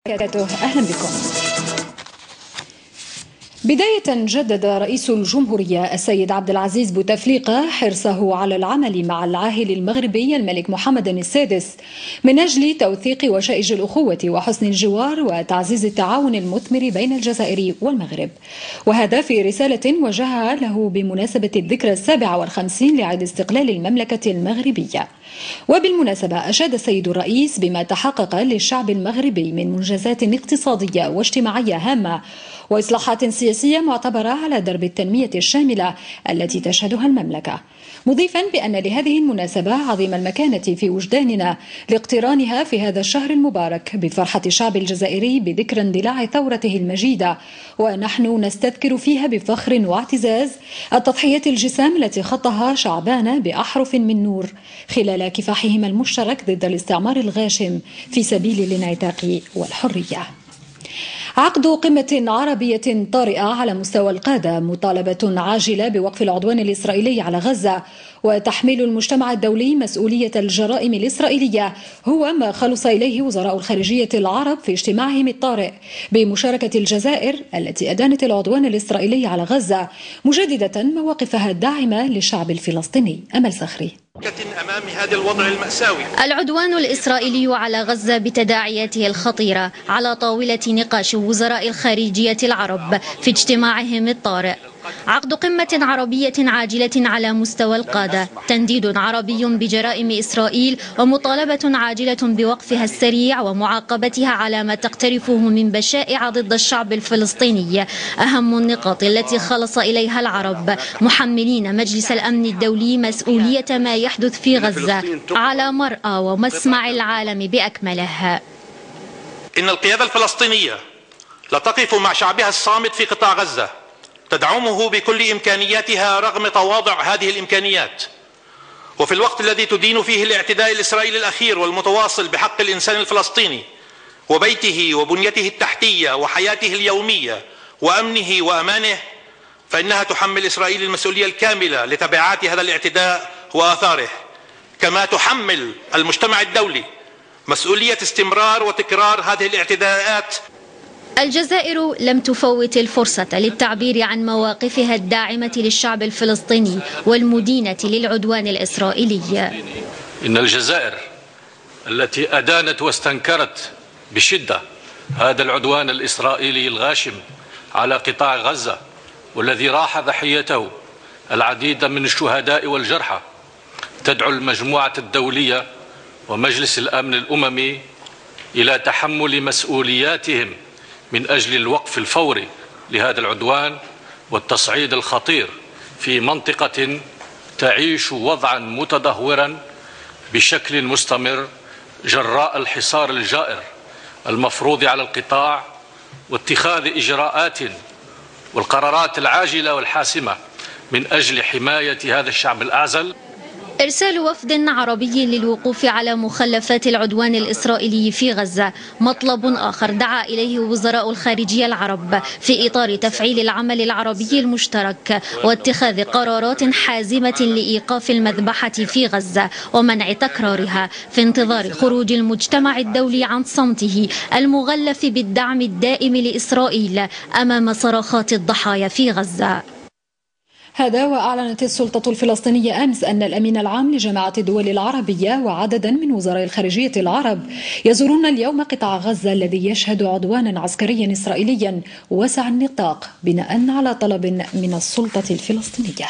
أهلا بكم. بداية جدد رئيس الجمهورية السيد عبد العزيز بوتفليقة حرصه على العمل مع العاهل المغربي الملك محمد السادس من أجل توثيق وشائج الأخوة وحسن الجوار وتعزيز التعاون المثمر بين الجزائر والمغرب، وهذا في رسالة وجهها له بمناسبة الذكرى 57 لعيد استقلال المملكة المغربية. وبالمناسبة أشاد السيد الرئيس بما تحقق للشعب المغربي من منجزات اقتصادية واجتماعية هامة وإصلاحات سياسية معتبرة على درب التنمية الشاملة التي تشهدها المملكة، مضيفا بأن لهذه المناسبة عظيم المكانة في وجداننا لاقترانها في هذا الشهر المبارك بفرحة الشعب الجزائري بذكرى اندلاع ثورته المجيدة، ونحن نستذكر فيها بفخر واعتزاز التضحيات الجسام التي خطها شعبان بأحرف من نور خلال كفاحهما المشترك ضد الاستعمار الغاشم في سبيل الانعتاق والحرية. عقد قمة عربية طارئة على مستوى القادة، مطالبة عاجلة بوقف العدوان الإسرائيلي على غزة وتحميل المجتمع الدولي مسؤولية الجرائم الإسرائيلية، هو ما خلص إليه وزراء الخارجية العرب في اجتماعهم الطارئ بمشاركة الجزائر التي أدانت العدوان الإسرائيلي على غزة، مجددة مواقفها الداعمة للشعب الفلسطيني. أمل صخري. أمام هذا الوضع المأساوي، العدوان الإسرائيلي على غزة بتداعياته الخطيرة على طاولة نقاش وزراء الخارجية العرب في اجتماعهم الطارئ. عقد قمة عربية عاجلة على مستوى القادة، تنديد عربي بجرائم إسرائيل ومطالبة عاجلة بوقفها السريع ومعاقبتها على ما تقترفه من بشائع ضد الشعب الفلسطيني، أهم النقاط التي خلص إليها العرب، محملين مجلس الأمن الدولي مسؤولية ما يحدث في غزة على مرأى ومسمع العالم بأكمله. إن القيادة الفلسطينية لا تقف مع شعبها الصامت في قطاع غزة، تدعمه بكل إمكانياتها رغم تواضع هذه الإمكانيات، وفي الوقت الذي تدين فيه الاعتداء الإسرائيلي الأخير والمتواصل بحق الإنسان الفلسطيني وبيته وبنيته التحتية وحياته اليومية وأمنه وأمانه، فإنها تحمل إسرائيل المسؤولية الكاملة لتبعات هذا الاعتداء وآثاره، كما تحمل المجتمع الدولي مسؤولية استمرار وتكرار هذه الاعتداءات. الجزائر لم تفوت الفرصة للتعبير عن مواقفها الداعمة للشعب الفلسطيني والمدينة للعدوان الإسرائيلي. إن الجزائر التي أدانت واستنكرت بشدة هذا العدوان الإسرائيلي الغاشم على قطاع غزة والذي راح ضحيته العديد من الشهداء والجرحى، تدعو المجموعة الدولية ومجلس الأمن الأممي إلى تحمل مسؤولياتهم من أجل الوقف الفوري لهذا العدوان والتصعيد الخطير في منطقة تعيش وضعا متدهورا بشكل مستمر جراء الحصار الجائر المفروض على القطاع، واتخاذ إجراءات والقرارات العاجلة والحاسمة من أجل حماية هذا الشعب الأعزل. إرسال وفد عربي للوقوف على مخلفات العدوان الإسرائيلي في غزة مطلب آخر دعا إليه وزراء الخارجية العرب في إطار تفعيل العمل العربي المشترك واتخاذ قرارات حازمة لإيقاف المذبحة في غزة ومنع تكرارها، في انتظار خروج المجتمع الدولي عن صمته المغلف بالدعم الدائم لإسرائيل أمام صراخات الضحايا في غزة. هذا وأعلنت السلطة الفلسطينية أمس أن الأمين العام لجامعة الدول العربية وعددا من وزراء الخارجية العرب يزورون اليوم قطاع غزة الذي يشهد عدوانا عسكريا إسرائيليا واسع النطاق بناء على طلب من السلطة الفلسطينية.